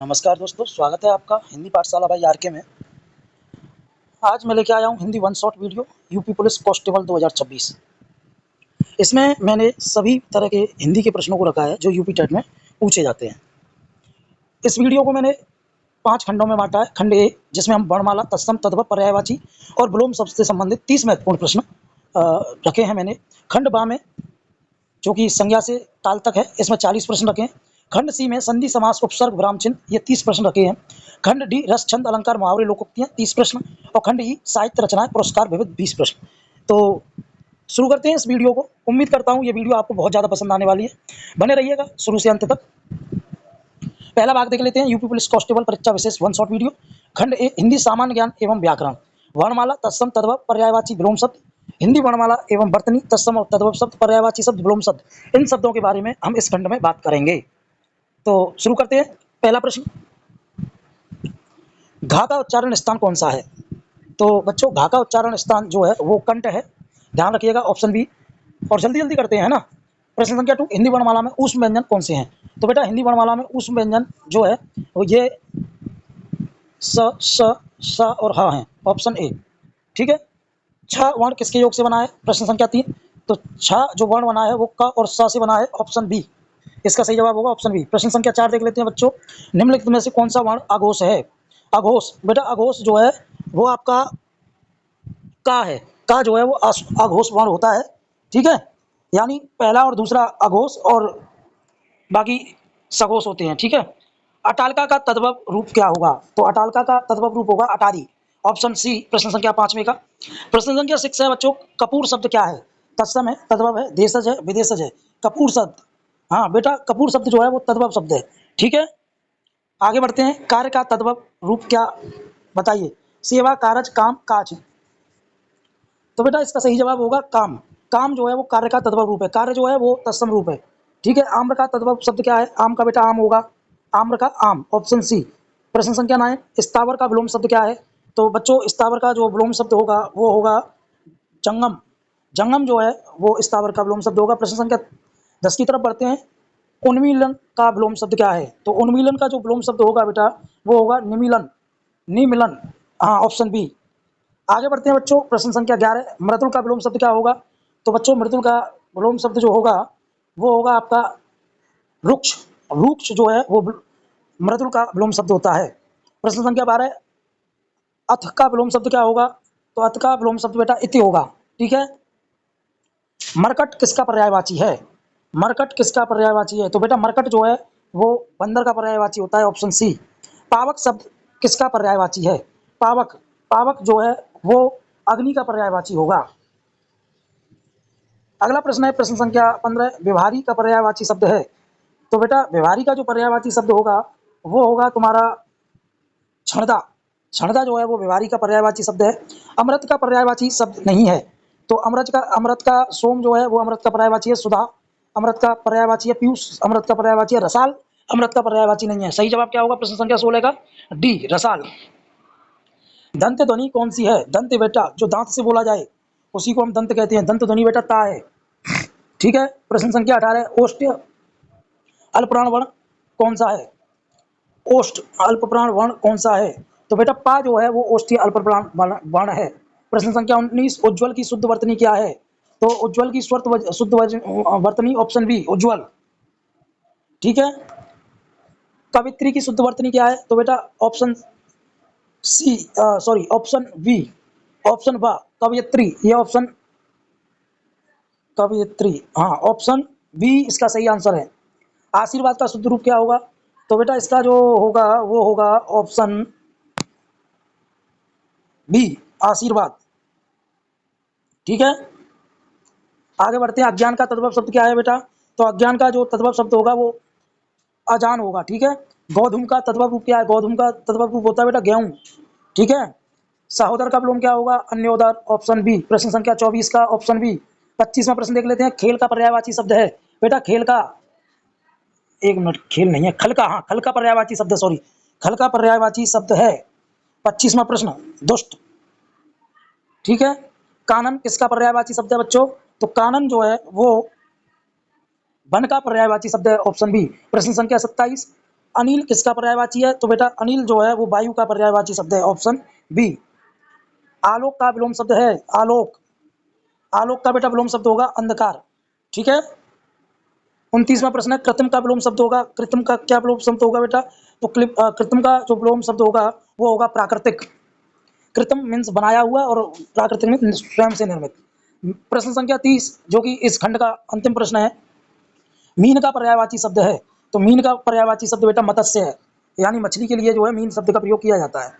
नमस्कार दोस्तों, स्वागत है आपका हिंदी पाठशाला बाई आरके में। आज मैं लेके आया हूँ Hindi one shot video UP police constable 2026। इसमें मैंने सभी तरह के हिंदी के प्रश्नों को रखा है जो यूपी टेट में पूछे जाते हैं। इस वीडियो को मैंने 5 खंडों में बांटा है। खंड ए, जिसमें हम वर्णमाला, तत्सम, तद्भव, पर्यायवाची और विलोम शब्द से संबंधित 30 महत्वपूर्ण प्रश्न रखे हैं मैंने। खंड बा में, जो कि संज्ञा से ताल तक है, इसमें 40 प्रश्न रखे हैं। खंड सी में संधि, समास, उपसर्ग, विराम चिन्ह, ये 30 प्रश्न रखे हैं। खंड डी रस, छंद, अलंकार, मुहावरे, लोकोक्तियां, 30 प्रश्न। और खंड ई साहित्य रचनाएं, पुरस्कार, विविध, 20 प्रश्न। तो शुरू करते हैं इस वीडियो को। उम्मीद करता हूँ ये वीडियो आपको बहुत ज़्यादा पसंद आने वाली है। बने रहिएगा शुरू से अंत तक। पहला भाग देख लेते हैं, यूपी पुलिस कांस्टेबल परीक्षा विशेष वन शॉट वीडियो। खंड ए, हिंदी सामान्य ज्ञान एवं व्याकरण, वर्णमाला, तत्सम, तद्भव, पर्यायवाची, विलोम शब्द, हिंदी वर्णमाला एवं वर्तनी, तत्सम और तद्भव शब्द, पर्यायवाची शब्द, विलोम शब्द, इन शब्दों के बारे में हम इस खंड में बात करेंगे। तो शुरू करते हैं। पहला प्रश्न, घा का उच्चारण स्थान कौन सा है? तो बच्चों, घा का उच्चारण स्थान जो है वो कंठ है, ध्यान रखिएगा, ऑप्शन बी। और जल्दी जल्दी करते हैं, है ना। प्रश्न संख्या 2, हिंदी वर्णमाला में ऊष्म व्यंजन कौन से हैं? तो बेटा, हिंदी वर्णमाला में ऊष्म व्यंजन जो है वो ये स, स और ह हैं, ऑप्शन ए। ठीक है। छ वर्ण किसके योग से बना है? प्रश्न संख्या 3, तो छ जो वर्ण बना है वो क और स से बना है, ऑप्शन बी। इसका सही जवाब होगा ऑप्शन बी। प्रश्न संख्या 4 देख लेते हैं बच्चों, निम्नलिखित में से कौन सा वर्ण अघोष है? अघोष, बेटा अघोष जो है वो आपका का है। का जो है वो अघोष वर्ण होता है। ठीक है, यानी पहला और दूसरा अघोष और बाकी सघोष होते हैं। ठीक है। अटालका का तद्भव रूप क्या होगा? तो अटालका का तद्भव रूप होगा अटारी, ऑप्शन सी। प्रश्न संख्या 5 में का प्रश्न संख्या 6 है बच्चों, कपूर शब्द क्या है? तत्सम है, तद्भव है, देशज है, विदेशज है। कपूर शब्द, हाँ बेटा, कपूर शब्द जो है वो तद्भव शब्द है। ठीक है। आगे बढ़ते हैं, कार्य का तद्भव रूप क्या, बताइए? सेवा, कारज, काम, काज। तो बेटा इसका सही जवाब होगा काम। काम जो है वो कार्य का तद्भव रूप है, कार्य जो है वो तत्सम रूप है। ठीक है। आम्र का तद्भव शब्द क्या है? आम का बेटा आम होगा, आम्र का आम, ऑप्शन सी। प्रश्न संख्या 9, स्थावर का विलोम शब्द क्या है? तो बच्चों, स्थावर का जो विलोम शब्द होगा वो होगा जंगम। जंगम जो है वो स्थावर का विलोम शब्द होगा। प्रश्न संख्या 10 की तरफ बढ़ते हैं, उन्मीलन का विलोम शब्द क्या है? तो उन्मीलन का जो विलोम शब्द होगा बेटा वो होगा निमीलन, निमिलन, हाँ, ऑप्शन बी। आगे बढ़ते हैं बच्चों, प्रश्न संख्या 11, मृदुल का विलोम शब्द क्या होगा? तो बच्चों, मृदुल का विलोम शब्द जो होगा वो होगा आपका रुक्ष। रुक्ष जो है वो मृदुल का विलोम शब्द होता है। प्रश्न संख्या 12, अथ का विलोम शब्द क्या होगा? तो अथ का विलोम शब्द बेटा इति होगा। ठीक है। मरकट किसका पर्यायवाची है? मरकट किसका पर्यायवाची है? तो बेटा मरकट जो है वो बंदर का पर्यायवाची होता है, ऑप्शन सी। पावक शब्द किसका पर्यायवाची है? पावक, पावक जो है वो अग्नि का पर्यायवाची होगा। अगला प्रश्न है प्रश्न संख्या 15, व्यवहारी का पर्यायवाची शब्द है। तो बेटा व्यवहारी का जो पर्यायवाची शब्द होगा वो होगा तुम्हारा क्षणदा। क्षणदा जो है वो व्यवहारी का पर्यायवाची शब्द है। अमृत का पर्यायवाची शब्द नहीं है। तो अमृत का सोम जो है वो अमृत का पर्यायवाची है। सुधा अमृत का पर्यायवाची है। पीयूष अमृत का पर्यायवाची है। रसाल अमृत का पर्यायवाची नहीं है। सही जवाब क्या होगा प्रश्न संख्या 16 का? डी, रसाल। दंत ध्वनि कौन सी है? दंत बेटा जो दांत से बोला जाए उसी को हम दंत कहते हैं। दंत ध्वनि बेटा ता है। ठीक है। प्रश्न संख्या 18, ओष्ठ अल्पप्राण वर्ण कौन सा है? ओष्ठ अल्पप्राण वर्ण कौन सा है? तो बेटा पा जो है वो ओष्ठीय अल्पप्राण वर्ण है। प्रश्न संख्या 19, उज्ज्वल की शुद्ध वर्तनी क्या है? तो उज्ज्वल की शुद्ध वर्तनी, ऑप्शन बी, उज्ज्वल। ठीक है। कवित्री की शुद्ध वर्तनी क्या है? तो बेटा option C, sorry, option B, option बा, कवयित्री, ये ऑप्शन कवयित्री, हाँ, ऑप्शन बी इसका सही आंसर है। आशीर्वाद का शुद्ध रूप क्या होगा? तो बेटा इसका जो होगा वो होगा ऑप्शन बी, आशीर्वाद। ठीक है। आगे बढ़ते हैं, अज्ञान का तद्भव शब्द क्या है बेटा? तो अज्ञान का जो तद्भव शब्द होगा वो अजान होगा। ठीक है। गौधूम का तद्भव रूप क्या है? गौधूम का तद्भव रूप होता है बेटा गेहूं। ठीक है। सहोदर का विलोम क्या होगा? अन्योदर, ऑप्शन बी। प्रश्न संख्या 24 का ऑप्शन बी। 25वां प्रश्न देख लेते हैं, खेल का पर्यायवाची शब्द है बेटा? खेल का, एक मिनट, खेल नहीं है, खल का, हाँ, खल का पर्यायवाची शब्द, सॉरी, खल का पर्यायवाची शब्द है। 25वां प्रश्न, दुष्ट। ठीक है। कानन किसका पर्यायवाची शब्द है बच्चों? तो कानन जो है वो वन का पर्यायवाची शब्द है, ऑप्शन बी। प्रश्न संख्या 27, अनिल किसका पर्यायवाची है? तो बेटा अनिल जो है वो वायु का पर्यायवाची शब्द है, ऑप्शन बी। आलोक का विलोम शब्द है आलोक, आलोक का बेटा विलोम शब्द होगा अंधकार, ठीक है। 29वां प्रश्न है, कृत्रिम का विलोम शब्द होगा, कृत्रिम का क्या विलोम शब्द होगा बेटा? तो कृत्रिम का जो विलोम शब्द होगा वो होगा प्राकृतिक। कृत्रिम मीन्स बनाया हुआ और प्राकृतिक मीन्स स्वयं से निर्मित। प्रश्न संख्या 30 जो कि इस खंड का अंतिम प्रश्न है, मीन का पर्यायवाची शब्द है। तो मीन का पर्यायवाची शब्द बेटा मत्स्य है, यानी मछली के लिए जो है मीन शब्द का प्रयोग किया जाता है।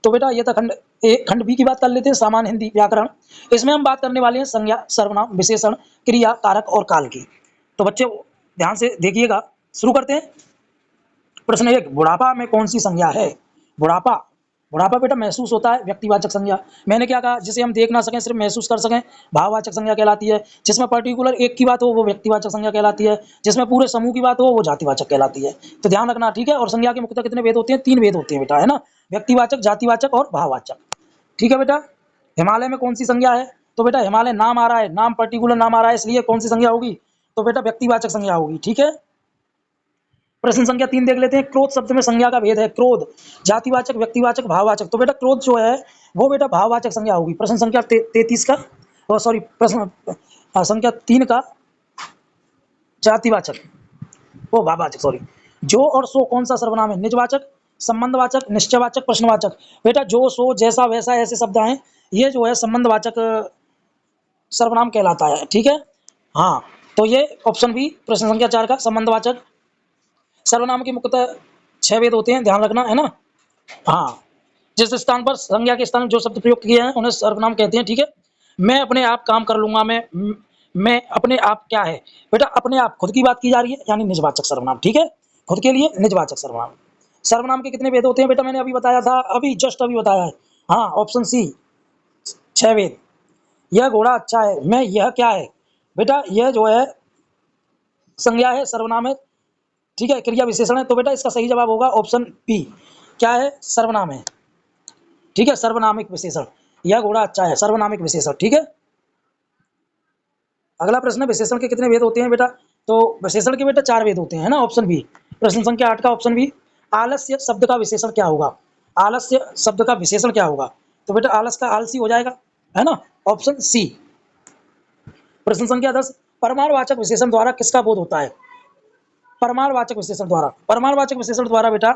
तो बेटा ये था खंड ए। खंड बी की बात कर लेते हैं, सामान्य हिंदी व्याकरण। इसमें हम बात करने वाले हैं संज्ञा, सर्वनाम, विशेषण, क्रिया, कारक और काल की। तो बच्चे ध्यान से देखिएगा, शुरू करते हैं। प्रश्न 1, बुढ़ापा में कौन सी संज्ञा है? बुढ़ापा, बुढ़ापा बेटा महसूस होता है, व्यक्तिवाचक संज्ञा। मैंने क्या कहा, जिसे हम देख ना सकें सिर्फ महसूस कर सकें, भाववाचक संज्ञा कहलाती है। जिसमें पर्टिकुलर एक की बात हो वो व्यक्तिवाचक संज्ञा कहलाती है, जिसमें पूरे समूह की बात हो वो जातिवाचक कहलाती है। तो ध्यान रखना, ठीक है। और संज्ञा के मुख्यतः कितने भेद होते हैं? 3 भेद होते हैं बेटा, है ना, व्यक्तिवाचक, जातिवाचक और भाववाचक, ठीक है बेटा। हिमालय में कौन सी संज्ञा है? तो बेटा हिमालय नाम आ रहा है, नाम पर्टिकुलर नाम आ रहा है, इसलिए कौन सी संज्ञा होगी? तो बेटा व्यक्तिवाचक संज्ञा होगी, ठीक है। प्रश्न संख्या 3 देख लेते हैं, क्रोध शब्द में संज्ञा का भेद है। क्रोध जातिवाचक, व्यक्तिवाचक, भाववाचक। तो बेटा क्रोध जो है वो बेटा भाववाचक संज्ञा होगी। प्रश्न संख्या 33 का, सॉरी प्रश्न संख्या 3 का जातिवाचक, वो भाववाचक, सॉरी। जो और सो कौन सा सर्वनाम है? निजवाचक, संबंधवाचक, निश्चयवाचक, प्रश्नवाचक। बेटा जो, सो, जैसा, वैसा ऐसे शब्द हैं, ये जो है संबंधवाचक सर्वनाम कहलाता है, ठीक है। हाँ, तो ये ऑप्शन बी प्रश्न संख्या 4 का संबंधवाचक। सर्वनाम के मुख्यतः 6 भेद होते हैं, ध्यान रखना, है ना। हाँ, जिस स्थान पर संज्ञा के स्थान में जो शब्द प्रयोग किए हैं उन्हें सर्वनाम कहते हैं, ठीक है। मैं अपने आप काम कर लूंगा, मैं अपने आप क्या है? बेटा अपने आप, खुद की बात की जा रही है, यानी निजवाचक सर्वनाम, ठीक है। खुद के लिए निजवाचक सर्वनाम। सर्वनाम के कितने भेद होते हैं बेटा? मैंने अभी बताया था, अभी जस्ट अभी बताया है। हाँ, ऑप्शन सी 6 भेद। यह घोड़ा अच्छा है, मैं, यह क्या है? बेटा यह जो है संज्ञा है, सर्वनाम है, ठीक है, क्रिया विशेषण है। तो बेटा इसका सही जवाब होगा ऑप्शन बी, क्या है? सर्वनाम है, ठीक है, सर्वनामिक विशेषण। यह घोड़ा अच्छा है, सर्वनामिक विशेषण, ठीक है। अगला प्रश्न है, विशेषण के कितने भेद होते हैं बेटा? तो विशेषण के बेटा 4 भेद होते हैं, है ना, ऑप्शन बी। प्रश्न संख्या 8 का ऑप्शन बी, आलस्य शब्द का विशेषण क्या होगा? आलस्य शब्द का विशेषण क्या होगा? तो बेटा आलस का आलसी हो जाएगा, है ना, ऑप्शन सी। प्रश्न संख्या 10, परमाणुवाचक विशेषण द्वारा किसका बोध होता है? परमाणुवाचक विशेषण द्वारा, परमाणुवाचक विशेषण द्वारा बेटा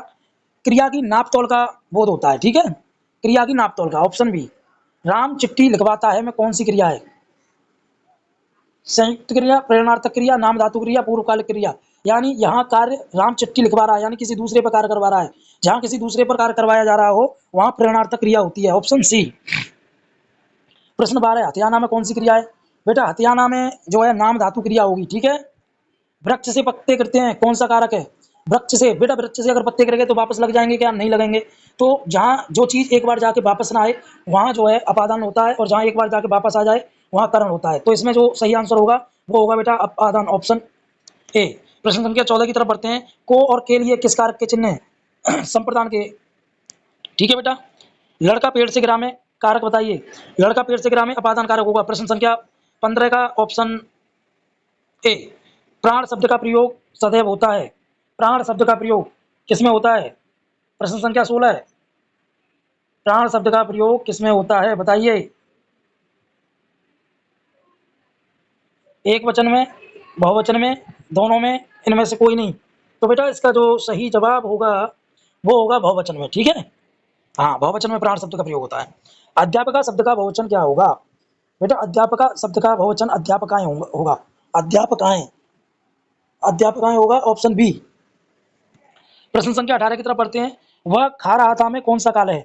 क्रिया की नाप तोल का बोध होता है, ठीक है, क्रिया की नाप तोल का, ऑप्शन बी। राम चिट्ठी लिखवाता है में कौन सी क्रिया है? संयुक्त क्रिया, प्रेरणार्थक क्रिया, नाम धातु क्रिया, पूर्वकालिक क्रिया। यानी यहाँ कार्य राम चिट्ठी लिखवा रहा है, यानी किसी दूसरे पर कार्य करवा रहा है। जहाँ किसी दूसरे पर कार्य करवाया जा रहा हो वहाँ प्रेरणार्थक क्रिया होती है, ऑप्शन सी। प्रश्न 12, हथियाना में कौन सी क्रिया है? बेटा हथियाना में जो है नाम धातु क्रिया होगी, ठीक है। वृक्ष से पत्ते गिरते हैं, कौन सा कारक है? वृक्ष से, बेटा वृक्ष से अगर पत्ते गिर गए तो वापस लग जाएंगे क्या? नहीं लगेंगे। तो जहाँ जो चीज़ एक बार जाके वापस ना आए वहाँ जो है अपादान होता है, और जहाँ एक बार जाके वापस आ जाए वहाँ करण होता है। तो इसमें जो सही आंसर होगा वो होगा बेटा अपादान, ऑप्शन ए। प्रश्न संख्या 14 की तरफ बढ़ते हैं, को और के लिए किस कारक के चिन्ह है? संप्रदान के, ठीक है बेटा। लड़का पेड़ से गिरा में कारक बताइए, लड़का पेड़ से गिरा में अपादान कारक होगा। प्रश्न संख्या 15 का ऑप्शन ए। प्राण शब्द का प्रयोग सदैव होता है, प्राण शब्द का प्रयोग किसमें होता है? प्रश्न संख्या 16, प्राण शब्द का प्रयोग किसमें होता है बताइए? एक वचन में, बहुवचन में, दोनों में, इनमें से कोई नहीं। तो बेटा इसका जो सही जवाब होगा वो होगा बहुवचन में, ठीक है। हाँ, बहुवचन में प्राण शब्द का प्रयोग होता है। अध्यापका शब्द का बहुवचन क्या होगा? बेटा अध्यापका शब्द का बहुवचन अध्यापकाएं होगा, अध्यापकाएं, अध्यापकाएं होगा, ऑप्शन बी। प्रश्न संख्या 18 की तरफ पढ़ते हैं, वह खा रहा था में कौन सा काल है?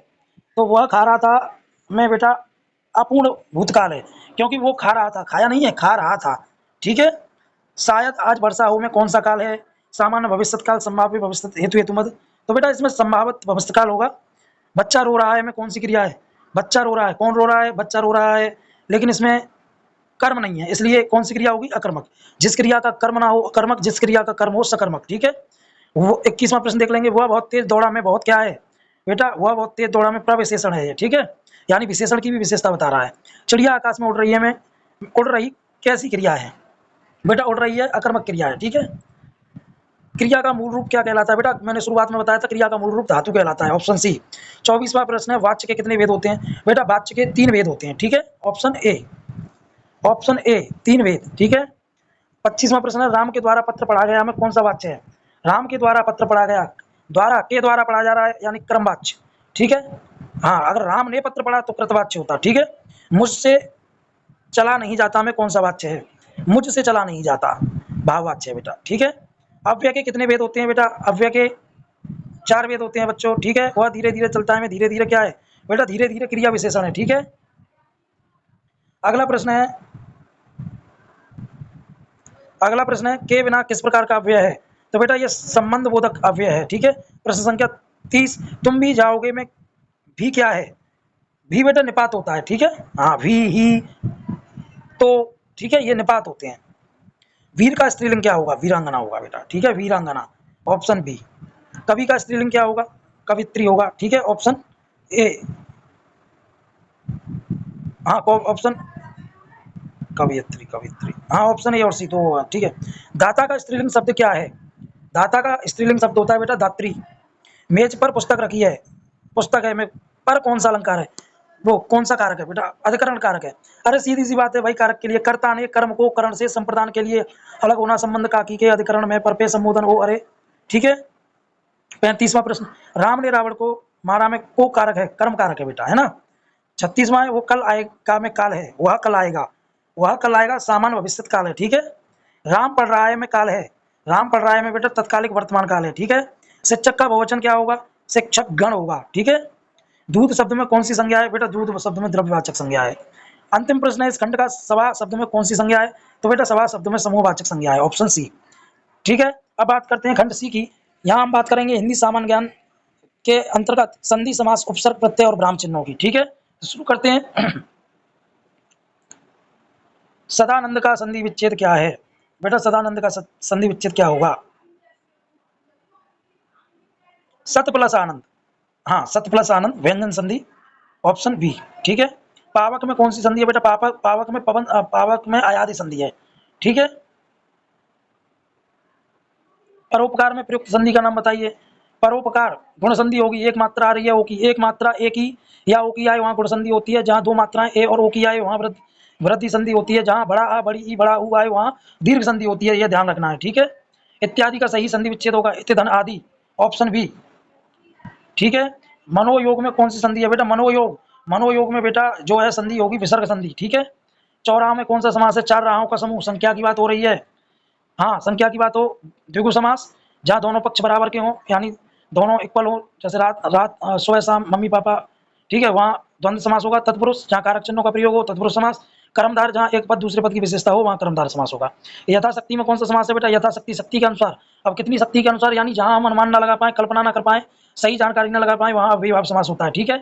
तो वह खा रहा था में बेटा अपूर्ण भूतकाल है, क्योंकि वो खा रहा था, खाया नहीं है, खा रहा था, ठीक है। शायद आज वर्षा हो में कौन सा काल है? सामान्य भविष्यत काल, संभाव्य भविष्य हेतु हेतु मद। तो बेटा इसमें संभावित भविष्य काल होगा। बच्चा रो रहा है में कौन सी क्रिया है? बच्चा रो रहा है, कौन रो रहा है? बच्चा रो रहा है, लेकिन इसमें कर्म नहीं है, इसलिए कौन सी क्रिया होगी? अकर्मक। जिस क्रिया का कर्म ना हो अकर्मक, जिस क्रिया का कर्म हो सकर्मक, ठीक है। वो 21वां प्रश्न देख लेंगे, वह बहुत तेज दौड़ा में बहुत क्या है? बेटा वह बहुत तेज दौड़ा में प्रविशेषण है ये, ठीक है, यानी विशेषण की भी विशेषता बता रहा है। चिड़िया आकाश में उड़ रही है में उड़ रही कैसी क्रिया है? बेटा उड़ रही है अकर्मक क्रिया है, ठीक है। क्रिया का मूल रूप क्या कहलाता है बेटा? मैंने शुरुआत में बताया था, क्रिया का मूल रूप धातु कहलाता है, ऑप्शन सी। 24वां प्रश्न है, वाच्य के कितने वेद होते हैं? बेटा वाच्य के 3 वेद होते हैं, ठीक है, ऑप्शन ए, ऑप्शन ए 3 वेद, ठीक है। 25वां प्रश्न है, राम के द्वारा पत्र पढ़ा गया में कौन सा वाच्य है? राम के द्वारा पत्र पढ़ा गया, द्वारा के द्वारा पढ़ा जा रहा है यानी क्रमवाच्य, ठीक है। हाँ, अगर राम ने पत्र पढ़ा तो कृतवाच्य होता, ठीक है। मुझसे चला नहीं जाता में कौन सा वाच्य है? मुझसे चला नहीं जाता भाववाच्य है बेटा, ठीक है। अव्यय के कितने वेद होते हैं बेटा? अव्यय के 4 वेद होते हैं बच्चों, ठीक है। वह धीरे धीरे चलता है में धीरे धीरे क्या है बेटा? धीरे धीरे क्रिया विशेषण है, ठीक है। अगला प्रश्न है, अगला प्रश्न है, के बिना किस प्रकार का अव्यय है? तो बेटा ये संबंध बोधक अव्यय है, ठीक है। प्रश्न संख्या 30, तुम भी जाओगे में भी क्या है? भी बेटा निपात होता है, ठीक है। हाँ, भी ही, तो ठीक है, ये निपात होते हैं। वीर का स्त्रीलिंग क्या होगा? वीरांगना होगा बेटा, ठीक है, वीरांगना, ऑप्शन बी। कवि का स्त्रीलिंग क्या होगा? कवित्री होगा, ठीक है, ऑप्शन ए। हाँ, ऑप्शन कवियत्री, कवित्री, हाँ, ऑप्शन ए और सी तो होगा, ठीक है। दाता का स्त्रीलिंग शब्द क्या है? दाता का स्त्रीलिंग शब्द होता है बेटा दात्री। मेज पर पुस्तक रखी है, पुस्तक है में पर कौन सा अलंकार है? वो कौन सा कारक है बेटा? अधिकरण कारक है। अरे सीधी सी बात है भाई, कारक के लिए कर्ता ने कर्म को करण से संप्रदान के लिए अलग होना संबंध काकी के अधिकरण में पर पे संबोधन हो, अरे ठीक है। 35वां प्रश्न, राम ने रावण को मारा में को कारक है? कर्म कारक है बेटा, है ना। 36वां है, वो कल आएगा में काल है, वह कल आएगा, वह कल आएगा सामान्य भविष्य काल है, ठीक है। राम पढ़ रहा है में काल है, राम पढ़ रहा है में बेटा तत्कालिक वर्तमान काल है, ठीक है। शिक्षक का बहुवचन क्या होगा? शिक्षक गण होगा, ठीक है। दूध शब्द में कौन सी संज्ञा है? बेटा दूध शब्द में द्रव्यवाचक संज्ञा है। अंतिम प्रश्न है, इस खंड का सभा शब्द में कौन सी संज्ञा है? तो बेटा सभा शब्द में समूहवाचक संज्ञा है, ऑप्शन सी, ठीक है। अब बात करते हैं खंड सी की। यहाँ हम बात करेंगे हिंदी सामान्य ज्ञान के अंतर्गत संधि, समास, उपसर्ग, प्रत्यय और विराम चिन्हों की, ठीक है। तो शुरू करते हैं। सदानंद का संधि विच्छेद क्या है? बेटा सदानंद का संधि विच्छेद क्या होगा? सत प्लस आनंद, हाँ, सत प्लस आनंद, व्यंजन संधि, ऑप्शन बी, ठीक है। पावक में कौन सी संधि है बेटा? पावक में पवन, पावक में अयादि संधि है, ठीक है। परोपकार में प्रयुक्त संधि का नाम बताइए। परोपकार गुण संधि होगी, एक मात्रा आ रही है ओ की, एक मात्रा ए की या ओ की आए वहां गुण संधि होती है, जहां 2 मात्राएं ए और ओ की आए वहां वृद्धि संधि होती है, जहां बड़ा आ बड़ी ई बड़ा ऊ आए वहां दीर्घ संधि होती है, यह ध्यान रखना है, ठीक है। इत्यादि का सही संधि विच्छेद होगा इति धन आदि, ऑप्शन बी, ठीक है। मनोयोग में कौन सी संधि है बेटा? मनोयोग, मनोयोग में बेटा जो है संधि होगी विसर्ग संधि, ठीक है। चौराहा में कौन सा समास है? 4 राहों का समूह, संख्या की बात हो रही है, हाँ, संख्या की बात हो, द्विगु समास, जहाँ दोनों पक्ष बराबर के हों, यानी दोनों इक्वल हो, जैसे रात रात सुबह शाम मम्मी पापा, ठीक है, वहाँ द्वंद्व समास होगा। तत्पुरुष, जहाँ कारक चिन्हों का प्रयोग हो, तत्पुरुष समास। कर्मधार, जहाँ एक पद दूसरे पद की विशेषता हो, वहाँ कर्मधार समास होगा। यथाशक्ति में कौन सा समास है बेटा? यथाशक्ति, शक्ति के अनुसार। अब कितनी शक्ति के अनुसार? यानी जहाँ हम अनुमान न लगा पाए, कल्पना न कर पाए, सही जानकारी न लगा पाए, वहाँ अव्ययीभाव समास होता है, ठीक है।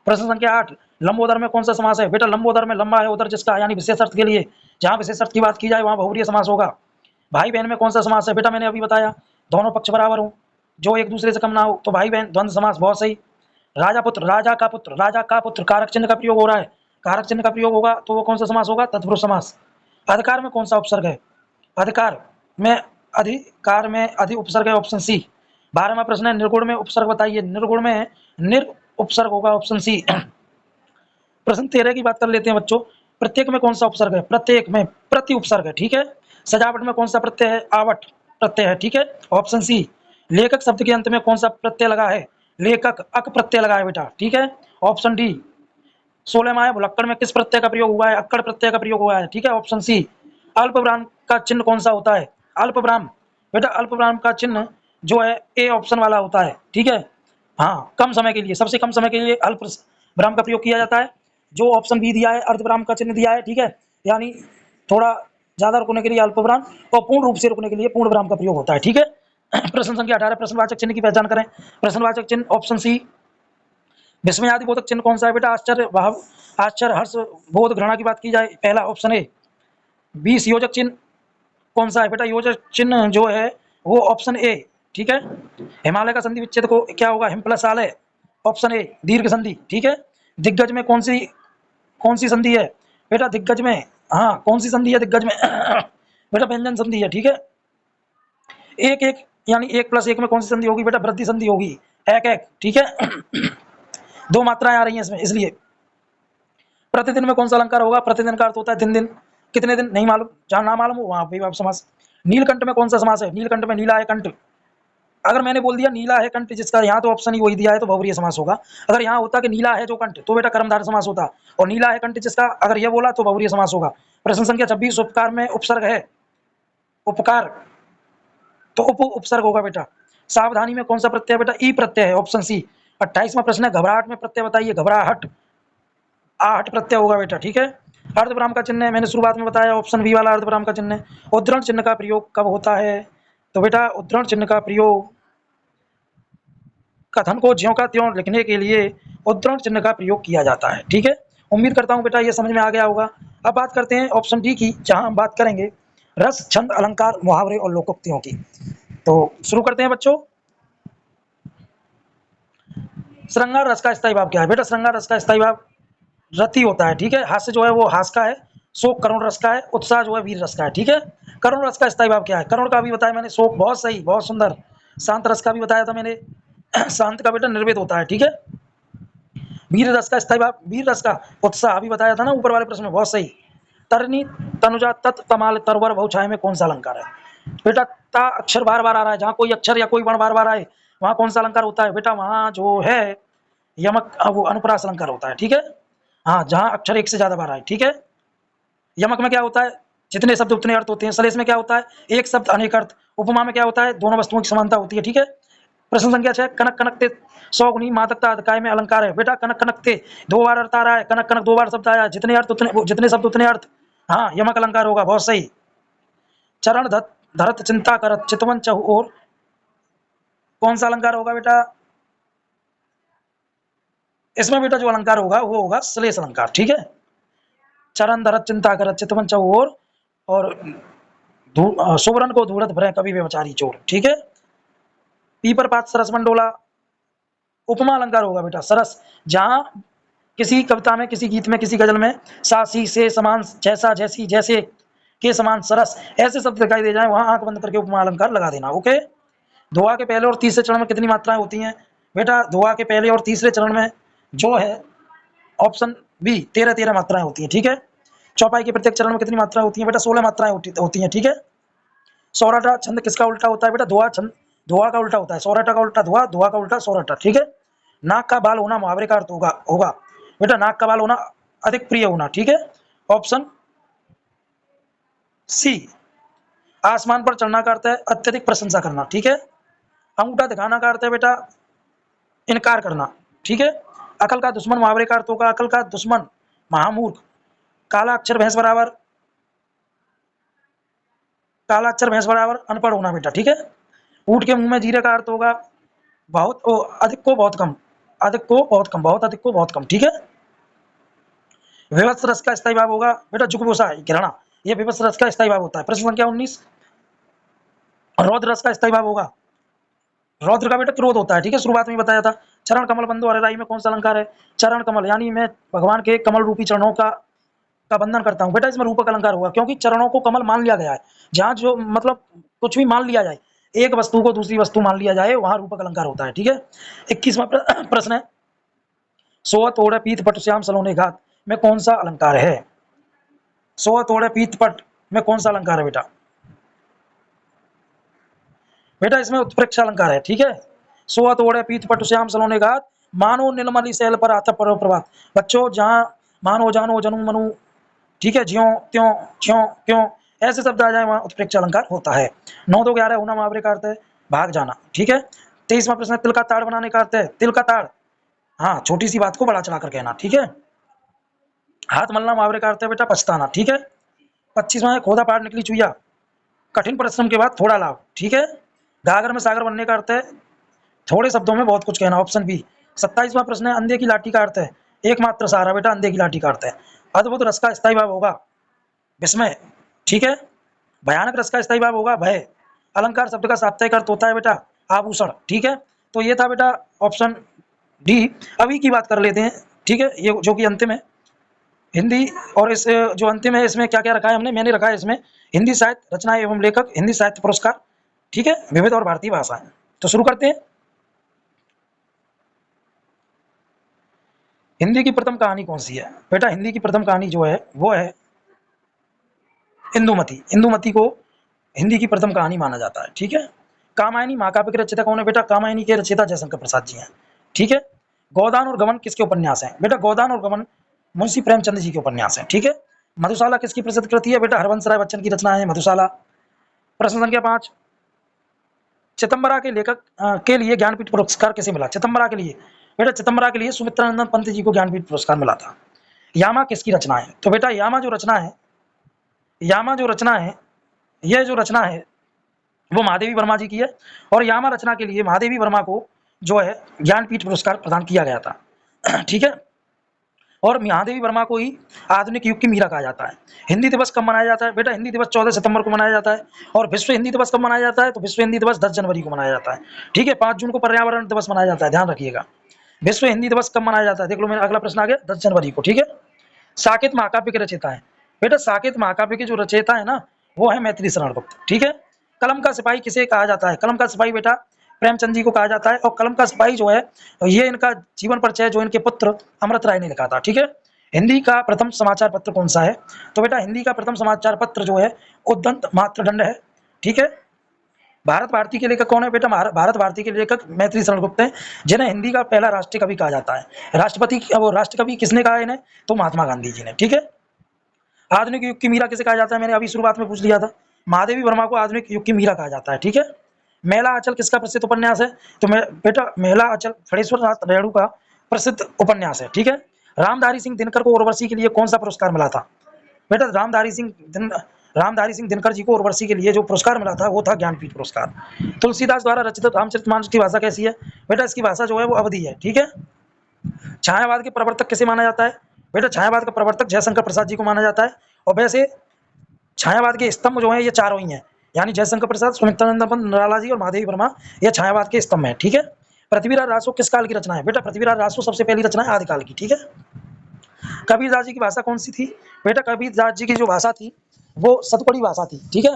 प्रश्न संख्या 8, लंबोदर में कौन सा समास है बेटा? लंबोदर में लंबा है उधर जिसका, यानी विशेष अर्थ के लिए, जहाँ विशेष अर्थ की बात की जाए वहाँ बहुव्रीहि समास होगा। भाई बहन में कौन सा समास है बेटा? मैंने अभी बताया, दोनों पक्ष बराबर हो, जो एक दूसरे से कम ना हो, तो भाई बहन द्वंद्व समास, बहुत सही। राजा पुत्र, राजा का पुत्र, राजा का पुत्र, कारक चिन्ह का प्रयोग हो रहा है, कारक चिन्ह का प्रयोग होगा तो वो कौन सा समास होगा? तत्पुरुष समास। अधिकार में कौन सा उपसर्ग है? अधिकार में, अधिकार में अधि उपसर्ग है, ऑप्शन सी। 12वां प्रश्न है, निर्गुण में उपसर्ग बताइए। निर्गुण में निर उपसर्ग होगा, ऑप्शन सी। प्रश्न 13 की बात कर लेते हैं बच्चों। प्रत्येक में कौन सा उपसर्ग है? प्रत्येक में प्रति उपसर्ग है, ठीक है। सजावट में कौन सा प्रत्यय है? आवट प्रत्यय है, ठीक है, ऑप्शन सी। लेखक शब्द के अंत में कौन सा प्रत्यय लगा है? लेखक, अक प्रत्यय लगा है बेटा, ठीक है, ऑप्शन डी। 16वां है, भुलक्कड़ में किस प्रत्यय का प्रयोग हुआ है? अक्कड़ प्रत्यय का प्रयोग हुआ है, ठीक है, ऑप्शन सी। अल्पविराम का चिन्ह कौन सा होता है? अल्पविराम, बेटा अल्पविराम का चिन्ह जो है ए ऑप्शन वाला होता है, ठीक है। हाँ, कम समय के लिए, सबसे कम समय के लिए अल्प विराम का प्रयोग किया जाता है, जो ऑप्शन बी दिया है, अर्धविराम का चिन्ह दिया है, ठीक है, यानी थोड़ा ज्यादा रुकने के लिए अल्पविराम और पूर्ण रूप से रुकने के लिए पूर्ण विराम का प्रयोग होता है, ठीक है। प्रश्न संख्या 18, प्रश्नवाचक चिन्ह की पहचान करें। प्रश्नवाचक चिन्ह, ऑप्शन सी। विस्मयादि बोधक चिन्ह कौन सा है बेटा? आश्चर्य, भाव, आश्चर्य, हर्ष, बोध, घृणा की बात की जाए, पहला ऑप्शन ए। 20 योजक चिन्ह कौन सा है बेटा? योजक चिन्ह जो है वो ऑप्शन ए, ठीक है। हिमालय का संधि विच्छेद को क्या होगा? हिम प्लस आलय, ऑप्शन ए, दीर्घ संधि, ठीक है। दिग्गज में कौन सी संधि है बेटा? दिग्गज में, हाँ, कौन सी संधि है दिग्गज में? बेटा व्यंजन संधि है, ठीक है। एक एक यानी 1 + 1 में कौन सी संधि होगी बेटा, वृद्धि संधि होगी, एक एक, ठीक है। 2 मात्राएं आ रही हैं इसमें, इसलिए प्रतिदिन में कौन सा अलंकार होगा, प्रतिदिन का अर्थ होता है दिन दिन, कितने दिन नहीं मालूम, जहां ना मालूम हो वहां विभव समास। नीलकंठ में कौन सा समास है, नीलकंठ में नीला है कंठ, अगर मैंने बोल दिया नीला है कंठ जिसका, यहाँ तो ऑप्शन ही वही दिया है तो बहुव्रीहि समास होगा। अगर यहाँ होता कि नीला है जो कंठ तो बेटा कर्मधारय समास होता, और नीला है कंठ जिसका अगर ये बोला तो बहुव्रीहि समास होगा। प्रश्न संख्या 26, उपकार में उपसर्ग है, उपकार तो उपसर्ग होगा बेटा। सावधानी में कौन सा प्रत्यय बेटा, ई प्रत्यय है, ऑप्शन सी। 28वां प्रश्न है, घबराहट में प्रत्यय बताइए, घबराहट, आहट प्रत्यय होगा बेटा, ठीक है। अर्धविराम का चिन्ह मैंने शुरुआत में बताया, ऑप्शन बी वाला अर्धविराम का चिन्ह। उद्धरण चिन्ह का प्रयोग कब होता है, तो बेटा उद्धरण चिन्ह का प्रयोग कथन को ज्यों का त्यों लिखने के लिए उद्धरण चिन्ह का प्रयोग किया जाता है, ठीक है। उम्मीद करता हूं बेटा ये समझ में आ गया होगा। अब बात करते हैं ऑप्शन डी की, जहां हम बात करेंगे रस, छंद, अलंकार, मुहावरे और लोकोक्तियों की। तो शुरू करते हैं बच्चों। श्रृंगार रस का स्थायी भाव क्या है बेटा, श्रृंगार रस का स्थायी भाव रति होता है, ठीक है। हास्य जो है वो हास का है, शोक करुण रस का है, उत्साह जो है वीर रस का है, ठीक है। करुण रस का स्थायी भाव क्या है, करुण का भी बताया मैंने, शोक बहुत सही, बहुत सुंदर। शांत रस का भी बताया था मैंने, शांत का बेटा निर्वेद होता है, ठीक है। वीर रस का स्थायी भाव, वीर रस का उत्साह भी बताया था ना ऊपर वाले प्रश्न में, बहुत सही। तरनी, तनुजा, तत्, तमाल, तरवर, बहुछाया में कौन सा अलंकार है बेटा, ता अक्षर बार बार आ रहा है, जहां कोई अक्षर या कोई वर्ण बार बार आए वहां कौन सा अलंकार होता है बेटा, वहां जो है यमक, वो अनुप्रास अलंकार होता है, ठीक है। हाँ, जहां अक्षर एक से ज्यादा बार आए, ठीक है। यमक में क्या होता है, जितने शब्द उतने अर्थ होते हैं। सलेश में क्या होता है, एक शब्द अनेक अर्थ। उपमा में क्या होता है, दोनों वस्तुओं की समानता होती है, ठीक है। प्रश्न संख्या 6, कनक कनकते सौगुनी मादकता अधिकाय में अलंकार है बेटा, कनक कनकते 2 बार अर्थ आ रहा है, कनक कनक 2 बार शब्द आया, जितने अर्थ उतने, जितने शब्द उतने अर्थ, हाँ यमक अलंकार होगा, बहुत सही। चरण धरत चिंता करत चितवन चहु और कौन सा अलंकार होगा बेटा, इसमें बेटा जो अलंकार होगा वो होगा श्लेष अलंकार, ठीक है। चरण धरत चिंता करत चितवन चहु और सुवरन को धूरत भरे कवि व्यवचारी चोर, ठीक है। पीपर पात सरस मंडोला उपमा अलंकार होगा बेटा, सरस, जहां किसी कविता में, किसी गीत में, किसी गजल में सासी से समान, जैसा, जैसी, जैसे के समान, सरस ऐसे शब्द दिखाई दे जाए वहां आंख बंद करके उपमा अलंकार लगा देना, ओके। दुआ के पहले और तीसरे चरण में कितनी मात्राएं होती हैं बेटा, दुआ के पहले और तीसरे चरण में जो है ऑप्शन बी 13 मात्राएं होती हैं, ठीक है। चौपाई के प्रत्येक चरण में कितनी मात्राएं होती हैं बेटा, 16 मात्राएं होती हैं, ठीक है। सौराठा छंद किसका उल्टा होता है बेटा, धुआ छंद धुआ का उल्टा होता है, सौराठा का उल्टा धुआ, धुआ का उल्टा सौराठा, ठीक है। नाक का बाल होना मुहावरे का अर्थ होगा बेटा, नाक का बाल होना अधिक प्रिय होना, ठीक है, ऑप्शन सी। आसमान पर चढ़ना का अर्थ है अत्यधिक प्रशंसा करना, ठीक है। अंगूठा दिखाना का अर्थ है बेटा इनकार करना, ठीक है। अकल का दुश्मन मुहावरे का अर्थ होगा अकल का दुश्मन, महामूर्ख। काला अक्षर भैंस बराबर, काला अक्षर भैंस बराबर अनपढ़ होना बेटा, ठीक है। ऊंट के मुंह में जीरे का अर्थ होगा बहुत, अधिक को बहुत कम, अधिक को बहुत कम, बहुत अधिक को बहुत कम, ठीक है। विभत्स रस का स्थायी भाव होगा बेटा जुगुप्सा, घृणा, ये विभत्स रस का स्थायी भाव होता है। प्रश्न संख्या 19, रौद्र रस का स्थायी भाव होगा, रौद्र का बेटा क्रोध होता है, ठीक है, शुरुआत में बताया था। चरण कमल बंधु हरिराई में कौन सा अलंकार है, चरण कमल, यानी मैं भगवान के कमल रूपी चरणों का बंधन करता हूं बेटा, इसमें रूपक अलंकार होगा, क्योंकि चरणों को कमल मान लिया गया है। जहां जो मतलब कुछ भी मान लिया जाए, एक वस्तु को दूसरी वस्तु मान लिया जाए, वहां रूपक अलंकार होता है, ठीक है। 21वां प्रश्न है, सोअ तोड़े पीत पट श्याम सलोने घात में कौन सा अलंकार है, सोअ तोड़े पीत पट में कौन सा अलंकार है बेटा, बेटा इसमें उत्प्रेक्षा अलंकार है, ठीक है। सोअ तोड़े पीत पट श्याम सलोने घात, मानो नीलमणि शैल पर आता पर प्रभात। बच्चों जहां मानो, जानो, जनू, मनु, ठीक है, ज्यों त्यों, क्यों क्यों ऐसे शब्द आ जाए वहां उत्प्रेक्षा अलंकार होता है। 9 2 11 होना मुहावरे का अर्थ है भाग जाना, ठीक है। 23वां प्रश्न, तिल का ताड़ बनाने का अर्थ है, तिल का ताड़, हाँ छोटी सी बात को बड़ा चढ़ाकर कहना, ठीक है। हाथ मलना मुहावरे का अर्थ है बेटा पछताना, ठीक है। 25वां है, खोदा पार निकली चुईया, कठिन परिश्रम के बाद थोड़ा लाभ, ठीक है। गागर में सागर बनने का अर्थ है थोड़े शब्दों में बहुत कुछ कहना, ऑप्शन बी। 27वां प्रश्न है, अंधे की लाठी का अर्थ है एकमात्र सहारा बेटा, अंधे की लाठी का अर्थ है। अद्भुत रस का स्थायी भाव होगा विस्मय, ठीक है। भयानक रस का स्थायी भाव होगा भय। अलंकार शब्द का साप्ताहिक अर्थ होता है बेटा आभूषण, ठीक है। तो ये था बेटा ऑप्शन डी। अभी की बात कर लेते हैं, ठीक है, ये जो कि अंतिम है हिंदी, और इस जो अंतिम है इसमें क्या क्या रखा है हमने, मैंने रखा है इसमें हिंदी साहित्य रचना एवं लेखक, हिंदी साहित्य पुरस्कार, ठीक है, विविध और भारतीय भाषाएं। तो शुरू करते हैं। हिंदी की प्रथम कहानी कौन सी है? बेटा हिंदी की प्रथम कहानी जो है वो है इंदुमती। इंदुमती को हिंदी की प्रथम कहानी माना जाता है। ठीक है। कामायनी महाकाव्य के रचयिता कौन है? बेटा कामायनी के रचयिता जयशंकर प्रसाद जी हैं। ठीक है। गोदान और गमन किसके उपन्यास हैं? बेटा गोदान और गमन मुंशी प्रेमचंद जी के उपन्यास हैं। ठीक है। मधुशाला किसकी प्रसिद्ध कृति है? बेटा हरवंश राय बच्चन की रचना है मधुशाला। प्रश्न संख्या 5, चिदंबरा के लेखक के लिए ज्ञानपीठ पुरस्कार किसे मिला? चिदंबरा के लिए, बेटा चिदंबरा के लिए सुमित्रानंद पंत जी को ज्ञानपीठ पुरस्कार मिला था। यामा किसकी रचना है? तो बेटा यामा जो रचना है, यह जो रचना है वो महादेवी वर्मा जी की है, और यामा रचना के लिए महादेवी वर्मा को जो है ज्ञानपीठ पुरस्कार प्रदान किया गया था। ठीक है। और महादेवी वर्मा को ही आधुनिक युग की मीरा कहा जाता है। हिंदी दिवस कब मनाया जाता है? बेटा हिंदी दिवस 14 सितंबर को मनाया जाता है। और विश्व हिंदी दिवस कब मनाया जाता है? तो विश्व हिंदी दिवस 10 जनवरी को मनाया जाता है। ठीक है। 5 जून को पर्यावरण दिवस मनाया जाता है, ध्यान रखिएगा। विश्व हिंदी दिवस कब मनाया जाता है? देख लो मेरा अगला प्रश्न आ गया, 10 जनवरी को। ठीक है। साकेत महाकाव्य के रचयिता है? बेटा साकेत महाकाव्य के जो रचयिता है ना वो है मैथिली शरण गुप्त। ठीक है। कलम का सिपाही किसे कहा जाता है? कलम का सिपाही बेटा प्रेमचंद जी को कहा जाता है। और कलम का सिपाही जो है ये इनका जीवन परिचय जो इनके पुत्र अमृत राय ने लिखा था। ठीक है। हिंदी का प्रथम समाचार पत्र कौन सा है? तो बेटा हिंदी का प्रथम समाचार पत्र जो है उद्दंत मात्रदंड है। ठीक है। भारत भारती के लेखक कौन है? बेटा भारत भारती के लेखक मैथिली शरण गुप्त हैं, जिन्हें हिंदी का पहला राष्ट्रीय कवि कहा जाता है। वो राष्ट्र कवि किसने कहा इन्हें? तो महात्मा गांधी जी ने। ठीक है। आधुनिक युग की मीरा किसे कहा जाता है? मैंने अभी शुरुआत में पूछ लिया था, महादेवी वर्मा को आधुनिक युग की मीरा कहा जाता है। ठीक है। मेला अचल किसका प्रसिद्ध उपन्यास है? तो बेटा मेला अचल फणेश्वर नाथ रेणु का प्रसिद्ध उपन्यास है। ठीक है। रामधारी सिंह दिनकर को उर्वशी के लिए कौन सा पुरस्कार मिला था? बेटा रामधारी सिंह दिनकर जी को उर्वशी के लिए जो पुरस्कार मिला था वो था ज्ञानपीठ पुरस्कार। तुलसीदास द्वारा रचित रामचरितमानस की भाषा कैसी है? बेटा इसकी भाषा जो है वो अवधी है। ठीक है। छायावाद के प्रवर्तक किसे माना जाता है? बेटा छायावाद का प्रवर्तक जयशंकर प्रसाद जी को माना जाता है। और वैसे छायावाद के स्तंभ जो है ये चारों ही हैं, यानी जयशंकर प्रसाद, सुमित्रानंद पंत, निराला जी और महादेवी वर्मा, ये छायावाद के स्तंभ हैं। ठीक है। पृथ्वीराज रासो किस काल की रचना है? बेटा पृथ्वीराज रासो सबसे पहली रचना है आदिकाल की। ठीक है। कबीरदास जी की भाषा कौन सी थी? बेटा कबीरदास जी की जो भाषा थी वो सतपड़ी भाषा थी। ठीक है।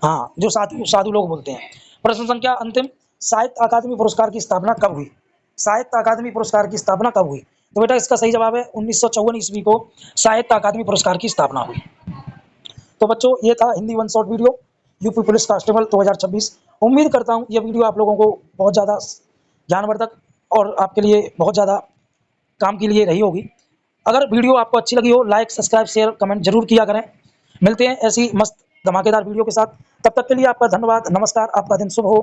हाँ, जो साधु लोग बोलते हैं। प्रश्न संख्या अंतिम, साहित्य अकादमी पुरस्कार की स्थापना कब हुई? साहित्य अकादमी पुरस्कार की स्थापना कब हुई? तो बेटा इसका सही जवाब है 1954 ईस्वी को साहित्य अकादमी पुरस्कार की स्थापना हुई। तो बच्चों ये था Hindi one short video UP police constable 2026। उम्मीद करता हूँ ये वीडियो आप लोगों को बहुत ज़्यादा ज्ञानवर्धक और आपके लिए बहुत ज़्यादा काम के लिए रही होगी। अगर वीडियो आपको अच्छी लगी हो लाइक सब्सक्राइब शेयर कमेंट जरूर किया करें। मिलते हैं ऐसी मस्त धमाकेदार वीडियो के साथ, तब तक के लिए आपका धन्यवाद। नमस्कार, आपका दिन शुभ हो।